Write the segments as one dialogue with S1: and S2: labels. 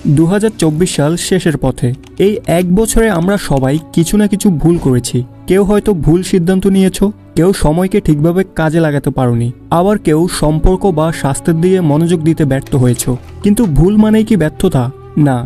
S1: 2024 সাল শেষের পথে। এই এক বছরে আমরা সবাই কিছু না কিছু ভুল করেছি। কেউ হয়তো ভুল সিদ্ধান্ত নিয়েছো, কেউ সময়কে ঠিকভাবে কাজে লাগাতে পারোনি, আবার কেউ সম্পর্ক বা স্বাস্থ্যের দিকে মনোযোগ দিতে ব্যর্থ হয়েছো। কিন্তু ভুল মানেই কি ব্যর্থতা? না,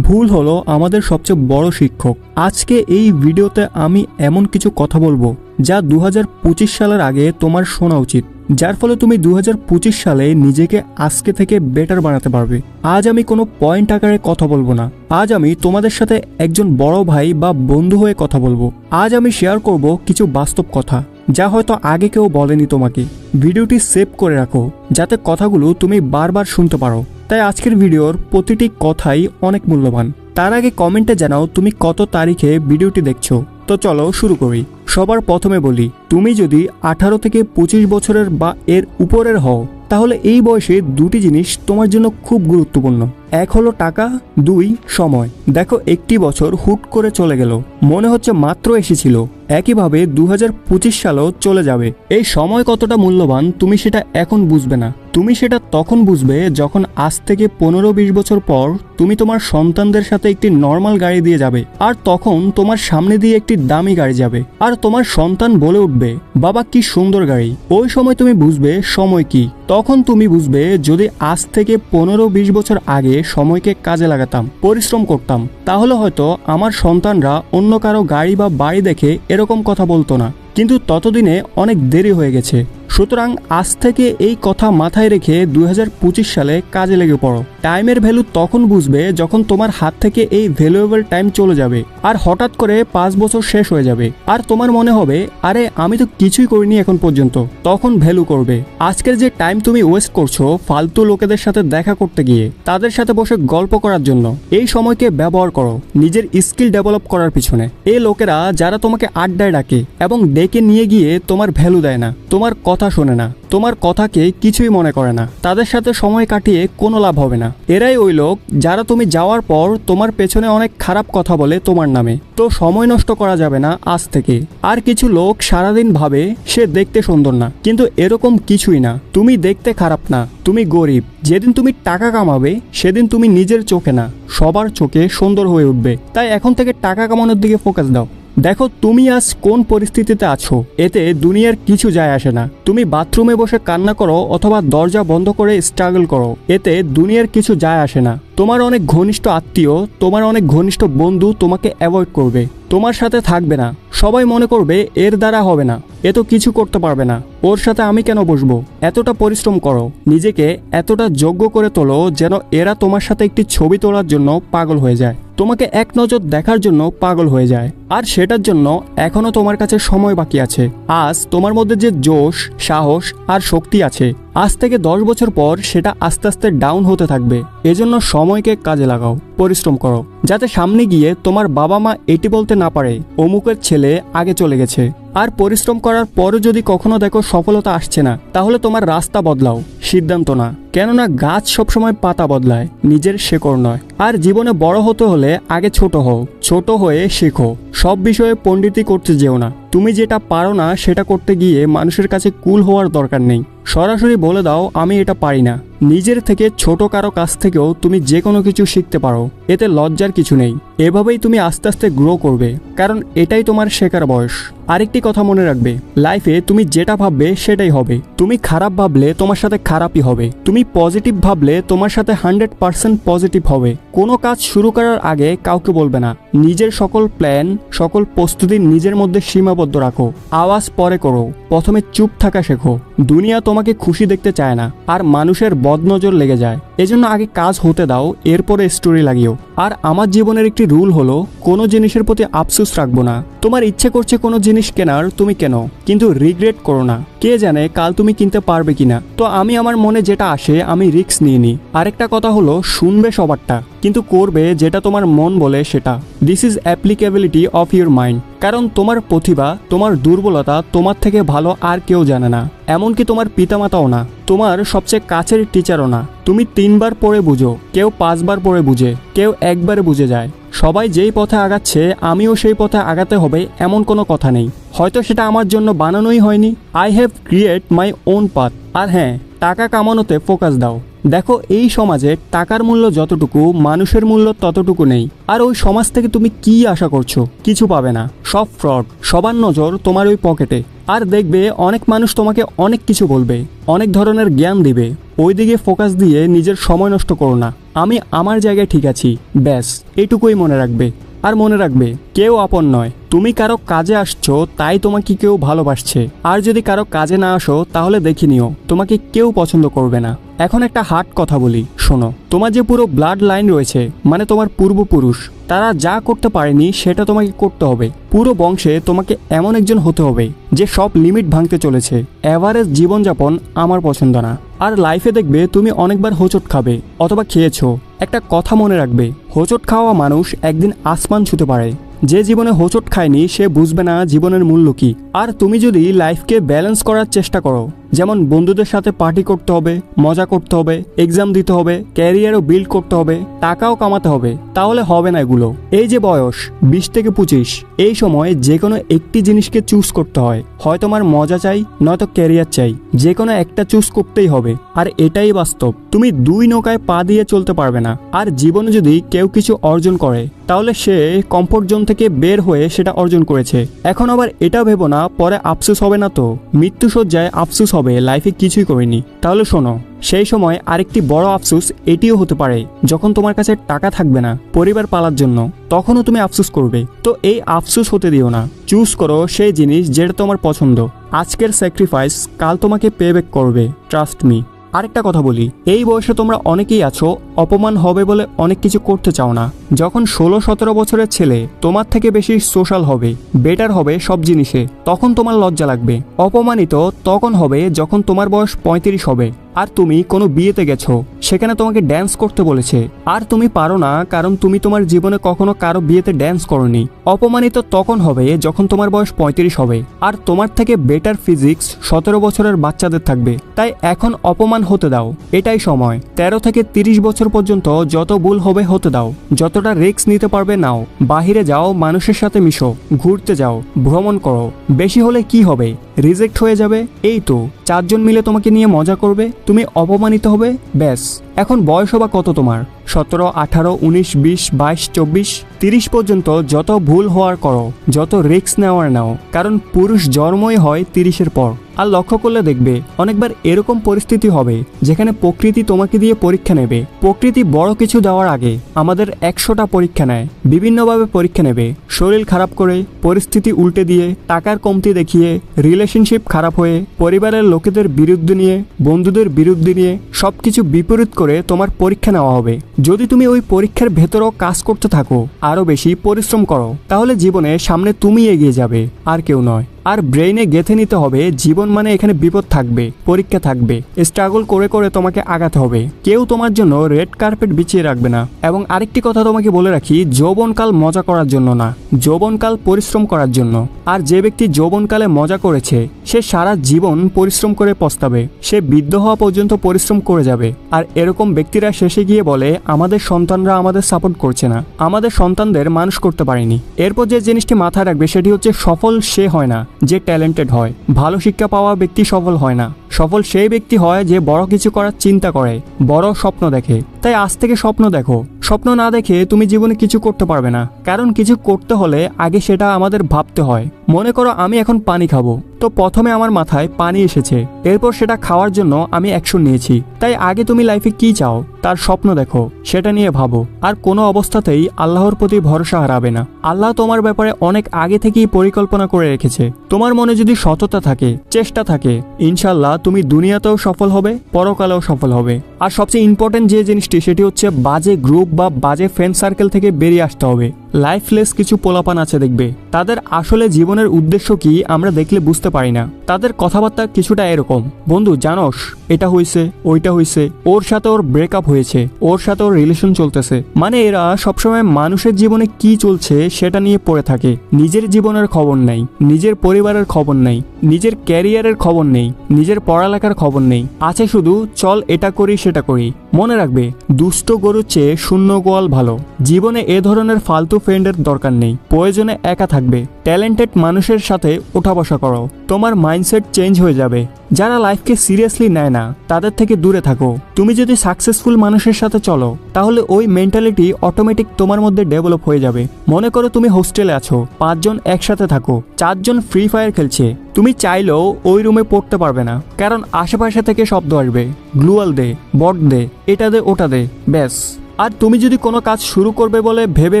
S1: ভুল হলো আমাদের সবচেয়ে বড় শিক্ষক। আজকে এই ভিডিওতে আমি এমন কিছু কথা বলবো যা 2025 সালের আগে তোমার শোনা উচিত, যার ফলে তুমি 2025 সালে নিজেকে আজকে থেকে বেটার বানাতে পারবে। আজ আমি কোনো পয়েন্ট আকারে কথা বলবো না। আজ আমি তোমাদের সাথে একজন বড় ভাই বা বন্ধু হয়ে কথা বলবো। আজ আমি শেয়ার করব কিছু বাস্তব কথা যা হয়তো আগে কেউ বলেনি তোমাকে। ভিডিওটি সেভ করে রাখো যাতে কথাগুলো তুমি বারবার শুনতে পারো। তাই আজকের ভিডিওর প্রতিটি কথাই অনেক মূল্যবান। তার আগে কমেন্টে জানাও তুমি কত তারিখে ভিডিওটি দেখছো। তো চলো শুরু করি। সবার প্রথমে বলি, তুমি যদি 18 থেকে 25 বছরের বা এর উপরের হও তাহলে এই বয়সে দুটি জিনিস তোমার জন্য খুব গুরুত্বপূর্ণ। এক হলো টাকা, দুই সময়। দেখো, একটি বছর হুট করে চলে গেল, মনে হচ্ছে মাত্র এসেছিল। একইভাবে 2025 সালও চলে যাবে। এই সময় কতটা মূল্যবান তুমি সেটা এখন বুঝবে না। তুমি সেটা তখন বুঝবে যখন আজ থেকে 15-20 বছর পর তুমি তোমার সন্তানদের সাথে একটি নর্মাল গাড়ি দিয়ে যাবে, আর তখন তোমার সামনে দিয়ে একটি দামি গাড়ি যাবে, আর তোমার সন্তান বলে উঠবে, বাবা কি সুন্দর গাড়ি। ওই সময় তুমি বুঝবে সময় কি। তখন তুমি বুঝবে, যদি আজ থেকে 15-20 বছর আগে সময়কে কাজে লাগাতাম, পরিশ্রম করতাম, তাহলে হয়তো আমার সন্তানরা অন্য কারো গাড়ি বা বাড়ি দেখে এরকম কথা বলতো না। কিন্তু ততদিনে অনেক দেরি হয়ে গেছে। সুতরাং আজ থেকে এই কথা মাথায় রেখে 2025 সালে কাজে লেগে পড়ো। টাইমের ভ্যালু তখন বুঝবে যখন তোমার হাত থেকে এই ভ্যালুয়েবল টাইম চলে যাবে, আর হঠাৎ করে 5 বছর শেষ হয়ে যাবে, আর তোমার মনে হবে আরে আমি তো কিছুই করিনি এখন পর্যন্ত। তখন ভ্যালু করবে। আজকের যে টাইম তুমি ওয়েস্ট করছো ফালতু লোকেদের সাথে দেখা করতে গিয়ে, তাদের সাথে বসে গল্প করার জন্য, এই সময়কে ব্যবহার করো নিজের স্কিল ডেভেলপ করার পিছনে। এই লোকেরা যারা তোমাকে আড্ডায় ডাকে এবং ডেকে নিয়ে গিয়ে তোমার ভ্যালু দেয় না, তোমার কথা শোনে না, তোমার কথাকে কিছুই মনে করে না, তাদের সাথে সময় কাটিয়ে কোনো লাভ হবে না। এরাই ওই লোক যারা তুমি যাওয়ার পর তোমার পেছনে অনেক খারাপ কথা বলে তোমার নামে। তো সময় নষ্ট করা যাবে না আজ থেকে। আর কিছু লোক সারাদিন ভাবে সে দেখতে সুন্দর না, কিন্তু এরকম কিছুই না। তুমি দেখতে খারাপ না, তুমি গরিব। যেদিন তুমি টাকা কামাবে সেদিন তুমি নিজের চোখে না, সবার চোখে সুন্দর হয়ে উঠবে। তাই এখন থেকে টাকা কামানোর দিকে ফোকাস দাও। দেখো, তুমি আজ কোন পরিস্থিতিতে আছো এতে দুনিয়ার কিছু যায় আসে না। তুমি বাথরুমে বসে কান্না করো অথবা দরজা বন্ধ করে স্ট্রাগল করো, এতে দুনিয়ার কিছু যায় আসে না। তোমার অনেক ঘনিষ্ঠ আত্মীয়, তোমার অনেক ঘনিষ্ঠ বন্ধু তোমাকে অ্যাভয়েড করবে, তোমার সাথে থাকবে না। সবাই মনে করবে এর দ্বারা হবে না, এ তো কিছু করতে পারবে না, ওর সাথে আমি কেন বসবো। এতটা পরিশ্রম করো, নিজেকে এতটা যোগ্য করে তোলো যেন এরা তোমার সাথে একটি ছবি তোলার জন্য পাগল হয়ে যায়, তোমাকে এক নজর দেখার জন্য পাগল হয়ে যায়। আর সেটার জন্য এখনো তোমার কাছে সময় বাকি আছে। আজ তোমার মধ্যে যে জোশ, সাহস আর শক্তি আছে, আজ থেকে 10 বছর পর সেটা আস্তে আস্তে ডাউন হতে থাকবে। এজন্য সময়কে কাজে লাগাও, পরিশ্রম করো, যাতে সামনে গিয়ে তোমার বাবা মা এটি বলতে না পারে অমুকের ছেলে আগে চলে গেছে। আর পরিশ্রম করার পরও যদি কখনো দেখো সফলতা আসছে না, তাহলে তোমার রাস্তা বদলাও, সিদ্ধান্ত না। কেননা গাছ সবসময় পাতা বদলায়, নিজের শেকড় নয়। আর জীবনে বড় হতে হলে আগে ছোট হও, ছোট হয়ে শেখো। সব বিষয়ে পণ্ডিতি করতে যেও না। তুমি যেটা পারো না সেটা করতে গিয়ে মানুষের কাছে কুল হওয়ার দরকার নেই। সরাসরি বলে দাও আমি এটা পারি না। নিজের থেকে ছোট কারো কাছ থেকেও তুমি যে কোনো কিছু শিখতে পারো, এতে লজ্জার কিছু নেই। এভাবেই তুমি আস্তে আস্তে গ্রো করবে, কারণ এটাই তোমার শেখার বয়স। আরেকটি কথা মনে রাখবে, লাইফে তুমি যেটা ভাববে সেটাই হবে। তুমি খারাপ ভাবলে তোমার সাথে খারাপই হবে, তুমি পজিটিভ ভাবলে তোমার সাথে 100% পজিটিভ হবে। কোনো কাজ শুরু করার আগে কাউকে বলবে না। নিজের সকল প্ল্যান, সকল প্রস্তুতি নিজের মধ্যে সীমাবদ্ধ রাখো। আওয়াজ পরে করো, প্রথমে চুপ থাকা শেখো। দুনিয়া তোমাকে খুশি দেখতে চায় না, আর মানুষের বদনজর লেগে যায়। এজন্য আগে কাজ হতে দাও, এরপরে স্টোরি লাগিও। আর আমার জীবনের একটি রুল হলো, কোনো জিনিসের প্রতি আফসোস রাখবো না। তোমার ইচ্ছে করছে কোনো জিনিস কেনার, তুমি কেন, কিন্তু রিগ্রেট করো না। কে জানে কাল তুমি কিনতে পারবে কিনা। তো আমি আমার মনে যেটা আসে আমি রিস্ক নিয়ে নিই। আরেকটা কথা হলো, শুনবে সবারটা, কিন্তু করবে যেটা তোমার মন বলে সেটা। This is applicability of your mind. কারণ তোমার প্রতিভা, তোমার দুর্বলতা তোমার থেকে ভালো আর কেউ জানে না, এমনকি তোমার পিতামাতাও না, তোমার সবচেয়ে কাছের টিচারও না। তুমি 3 বার পড়ে বুঝো, কেউ 5 বার পড়ে বুঝে, কেউ একবারে বুঝে যায়। সবাই যেই পথে আগাচ্ছে আমিও সেই পথে আগাতে হবে এমন কোনো কথা নেই। হয়তো সেটা আমার জন্য বানানোই হয়নি। I have create my own path. আর হ্যাঁ, টাকা কামানোতে ফোকাস দাও। দেখো এই সমাজে টাকার মূল্য যতটুকু মানুষের মূল্য ততটুকু নেই। আর ওই সমাজ থেকে তুমি কি আশা করছো? কিছু পাবে না, সব ফ্রড। সবার নজর তোমার ওই পকেটে। আর দেখবে অনেক মানুষ তোমাকে অনেক কিছু বলবে, অনেক ধরনের জ্ঞান দিবে। ওই দিকে ফোকাস দিয়ে নিজের সময় নষ্ট করো না। আমি আমার জায়গায় ঠিক আছি, ব্যাস এটুকুই মনে রাখবে। আর মনে রাখবে, কেউ আপন নয়। তুমি কারো কাজে আসছো তাই তোমাকে কেউ ভালোবাসছে, আর যদি কারো কাজে না আসো তাহলে দেখে নিও তোমাকে কেউ পছন্দ করবে না। এখন একটা হার্ড কথা বলি, শোনো। তোমার যে পুরো ব্লাড লাইন রয়েছে, মানে তোমার পূর্বপুরুষ, তারা যা করতে পারেনি সেটা তোমাকে করতে হবে। পুরো বংশে তোমাকে এমন একজন হতে হবে যে সব লিমিট ভাঙতে চলেছে। এভারেজ জীবনযাপন আমার পছন্দ না। আর লাইফে দেখবে তুমি অনেকবার হোঁচট খাবে অথবা খেয়েছো। একটা কথা মনে রাখবে, হোঁচট খাওয়া মানুষ একদিন আসমান ছুঁতে পারে। যে জীবনে হোঁচট খায়নি সে বুঝবে না জীবনের মূল্য কি। আর তুমি যদি লাইফকে ব্যালেন্স করার চেষ্টা করো, যেমন বন্ধুদের সাথে পার্টি করতে হবে, মজা করতে হবে, এক্সাম দিতে হবে, ক্যারিয়ারও বিল্ড করতে হবে, টাকাও কামাতে হবে, তাহলে হবে না এগুলো। এই যে বয়স 20 থেকে 25, এই সময় যে কোনো একটি জিনিসকে চুজ করতে হয়। হয় তোমার মজা চাই, নয়তো ক্যারিয়ার চাই। যে কোনো একটা চুজ করতেই হবে। আর এটাই বাস্তব। তুমি দুই নৌকায় পা দিয়ে চলতে পারবে না। আর জীবনে যদি কেউ কিছু অর্জন করে তাহলে সে কমফোর্ট জোন থেকে বের হয়ে সেটা অর্জন করেছে। এখন আবার এটা ভেবো না পরে আফসোস হবে না। তো মৃত্যুসজ্জায় আফসোস হবে লাইফে কিছুই করিনি। তাহলে শোনো, সেই সময় আরেকটি বড় আফসোস এটিও হতে পারে যখন তোমার কাছে টাকা থাকবে না পরিবার পালার জন্য, তখনও তুমি আফসোস করবে। তো এই আফসোস হতে দিও না। চুজ করো সেই জিনিস যেটা তোমার পছন্দ। আজকের স্যাক্রিফাইস কাল তোমাকে পে ব্যাক করবে, ট্রাস্ট মি। আরেকটা কথা বলি, এই বয়সে তোমরা অনেকেই আছো অপমান হবে বলে অনেক কিছু করতে চাও না। যখন 16-17 বছরের ছেলে তোমার থেকে বেশি সোশ্যাল হবে, বেটার হবে সব জিনিসে, তখন তোমার লজ্জা লাগবে। অপমানিত তখন হবে যখন তোমার বয়স 35 হবে আর তুমি কোনো বিয়েতে গেছো, সেখানে তোমাকে ড্যান্স করতে বলেছে আর তুমি পারো না কারণ তুমি তোমার জীবনে কখনো কারো বিয়েতে ড্যান্স করোনি। অপমানিত তখন হবে যখন তোমার বয়স 35 হবে আর তোমার থেকে বেটার ফিজিক্স 17 বছরের বাচ্চাদের থাকবে। তাই এখন অপমান হতে দাও, এটাই সময়। 13 থেকে 30 বছর পর্যন্ত যত ভুল হবে হতে দাও, যতটা রিস্ক নিতে পারবে নাও। বাহিরে যাও, মানুষের সাথে মিশো, ঘুরতে যাও, ভ্রমণ করো। বেশি হলে কি হবে? রিজেক্ট হয়ে যাবে। এই তো 4 জন মিলে তোমাকে নিয়ে মজা করবে, তুমি অপমানিত হবে, ব্যাস। এখন বয়স বা কত তোমার? 17, 18, 19, 20, 22, 24, 30 পর্যন্ত যত ভুল হওয়ার করো, যত রিস্ক নেওয়ার নাও, কারণ পুরুষ জন্মই হয় 30-এর পর। আর লক্ষ্য করলে দেখবে অনেকবার এরকম পরিস্থিতি হবে যেখানে প্রকৃতি তোমাকে দিয়ে পরীক্ষা নেবে। প্রকৃতি বড় কিছু দেওয়ার আগে আমাদের 100টা পরীক্ষা নেয়, বিভিন্নভাবে পরীক্ষা নেবে। শরীর খারাপ করে, পরিস্থিতি উল্টে দিয়ে, টাকার কমতি দেখিয়ে, রিলেশনশিপ খারাপ হয়ে, পরিবারের লোকেদের বিরুদ্ধে নিয়ে, বন্ধুদের বিরুদ্ধে নিয়ে, সবকিছু বিপরীত করে তোমার পরীক্ষা নেওয়া হবে। যদি তুমি ওই পরীক্ষার ভেতরও কাজ করতে থাকো, আরো বেশি পরিশ্রম করো, তাহলে জীবনে সামনে তুমি এগিয়ে যাবে, আর কেউ নয়। আর ব্রেইনে গেঁথে নিতে হবে জীবন মানে এখানে বিপদ থাকবে, পরীক্ষা থাকবে, স্ট্রাগল করে করে তোমাকে আগাতে হবে। কেউ তোমার জন্য রেড কার্পেট বিছিয়ে রাখবে না। এবং আরেকটি কথা তোমাকে বলে রাখি, যৌবনকাল মজা করার জন্য না, যৌবনকাল পরিশ্রম করার জন্য। আর যে ব্যক্তি যৌবনকালে মজা করেছে সে সারা জীবন পরিশ্রম করে পস্তাবে, সে বৃদ্ধ হওয়া পর্যন্ত পরিশ্রম করে যাবে। আর এরকম ব্যক্তিরা শেষে গিয়ে বলে আমাদের সন্তানরা আমাদের সাপোর্ট করছে না, আমাদের সন্তানদের মানুষ করতে পারেনি। এরপর যে জিনিসটি মাথায় রাখবে সেটি হচ্ছে সফল সে হয় না যে ট্যালেন্টেড হয়। ভালো শিক্ষা পাওয়া ব্যক্তি সফল হয় না। সফল সেই ব্যক্তি হয় যে বড় কিছু করার চিন্তা করে, বড় স্বপ্ন দেখে। তাই আজ থেকে স্বপ্ন দেখো। স্বপ্ন না দেখে তুমি জীবনে কিছু করতে পারবে না, কারণ কিছু করতে হলে আগে সেটা আমাদের ভাবতে হয়। মনে করো আমি এখন পানি খাবো, তো প্রথমে আমার মাথায় পানি এসেছে, এরপর সেটা খাওয়ার জন্য আমি অ্যাকশন নিয়েছি। তাই আগে তুমি লাইফে কি চাও তার স্বপ্ন দেখো, সেটা নিয়ে ভাবো। আর কোনো অবস্থাতেই আল্লাহর প্রতি ভরসা হারাবে না। আল্লাহ তোমার ব্যাপারে অনেক আগে থেকেই পরিকল্পনা করে রেখেছে। তোমার মনে যদি সততা থাকে, চেষ্টা থাকে, ইনশাল্লাহ তুমি দুনিয়াতেও সফল হবে, পরকালেও সফল হবে। আর সবচেয়ে ইম্পর্টেন্ট যে জিনিসটি সেটি হচ্ছে বাজে গ্রুপ বা বাজে ফ্রেন্ড সার্কেল থেকে বেরিয়ে আসতে হবে। লাইফলেস কিছু পোলাপান আছে দেখবে, তাদের আসলে জীবনের উদ্দেশ্য কি আমরা দেখলে বুঝতে পারি না। তাদের কথাবার্তা কিছুটা এরকম, বন্ধু জানোস এটা হইছে, ওইটা হইছে, ওর সাথে ওর ব্রেকআপ হয়েছে, ওর সাথে ওর রিলেশন চলতেছে। মানে এরা সবসময় মানুষের জীবনে কি চলছে সেটা নিয়ে পড়ে থাকে। নিজের জীবনের খবর নেই, নিজের পরিবারের খবর নেই, নিজের ক্যারিয়ারের খবর নেই, নিজের পড়ালেখার খবর নেই। আছে শুধু চল এটা করি সেটা করি। মনে রাখবে দুষ্ট গরুর চেয়ে শূন্য গোয়াল ভালো। জীবনে এ ধরনের ফালতু ফ্রেন্ডের দরকার নেই, প্রয়োজনে একা থাকবে। ট্যালেন্টেড মানুষের সাথে ওঠা বসা করো, তোমার মাইন্ডসেট চেঞ্জ হয়ে যাবে। যারা লাইফকে সিরিয়াসলি নেয় না তাদের থেকে দূরে থাকো। তুমি যদি সাকসেসফুল মানুষের সাথে চলো তাহলে ওই মেন্টালিটি অটোমেটিক তোমার মধ্যে ডেভেলপ হয়ে যাবে। মনে করো তুমি হোস্টেলে আছো, 5 জন একসাথে থাকো, 4 জন ফ্রি ফায়ার খেলছে। তুমি চাইলেও ওই রুমে পড়তে পারবে না, কারণ আশেপাশে থেকে শব্দ আসবে, গ্লুয়াল দে, বট দে, এটা দে, ওটা দে, ব্যাস। আর তুমি যদি কোনো কাজ শুরু করবে বলে ভেবে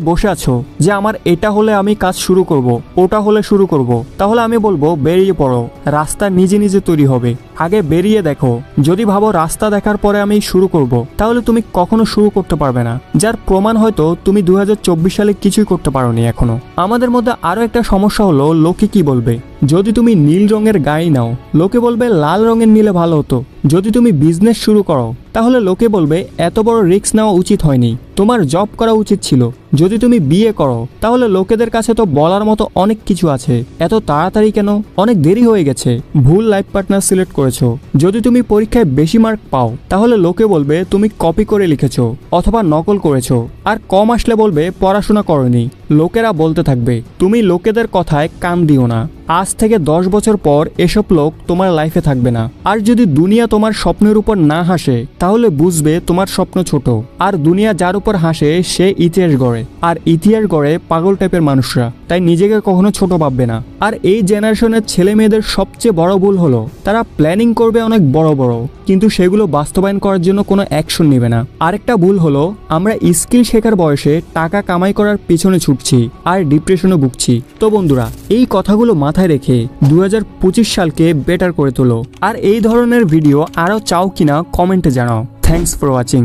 S1: বসে আছো যে আমার এটা হলে আমি কাজ শুরু করব, ওটা হলে শুরু করব, তাহলে আমি বলবো বেরিয়ে পড়ো, রাস্তা নিজে নিজে তৈরি হবে। আগে বেরিয়ে দেখো। যদি ভাবো রাস্তা দেখার পরে আমি শুরু করব, তাহলে তুমি কখনো শুরু করতে পারবে না, যার প্রমাণ হয়তো তুমি 2024 সালে কিছুই করতে পারোনি এখনো। আমাদের মধ্যে আরো একটা সমস্যা হলো লোকে কি বলবে। যদি তুমি নীল রঙের গাড়ি নাও, লোকে বলবে লাল রঙের নিলে ভালো হতো। যদি তুমি বিজনেস শুরু করো তাহলে লোকে বলবে এত বড় রিস্ক নেওয়া উচিত হয়নি, তোমার জব করা উচিত ছিল। যদি তুমি বিয়ে করো তাহলে লোকেদের কাছে তো বলার মতো অনেক কিছু আছে, এত তাড়াতাড়ি কেন, অনেক দেরি হয়ে গেছে, ভুল লাইফ পার্টনার সিলেক্ট করেছো। যদি তুমি পরীক্ষায় বেশি মার্ক পাও তাহলে লোকে বলবে তুমি কপি করে লিখেছো অথবা নকল করেছো। আর কম আসলে বলবে পড়াশোনা করোনি। লোকেরা বলতে থাকবে, তুমি লোকেদের কথায় কান দিও না। আজ থেকে 10 বছর পর এসব লোক তোমার লাইফে থাকবে না। আর যদি দুনিয়া তোমার স্বপ্নের উপর না হাসে তাহলে বুঝবে তোমার স্বপ্ন ছোট। আর দুনিয়া যার উপর হাসে সে ইতিহাস গড়ে, আর ইতিহাস গড়ে পাগল টাইপের মানুষরা। তাই নিজেকে কখনো ছোট ভাববে না। আর এই জেনারেশনের ছেলে মেয়েদের সবচেয়ে বড় ভুল হলো তারা প্ল্যানিং করবে অনেক বড় বড়, কিন্তু সেগুলো বাস্তবায়ন করার জন্য কোনো অ্যাকশন নেবে না। আরেকটা ভুল হলো আমরা স্কিল শেখার বয়সে টাকা কামাই করার পিছনে ছুটছি আর ডিপ্রেশনে ভুগছি। তো বন্ধুরা, এই কথাগুলো মাথায় রেখে 2025 সালকে বেটার করে তোলো। আর এই ধরনের ভিডিও আরও চাও কিনা কমেন্টে জানাও। Thanks for watching.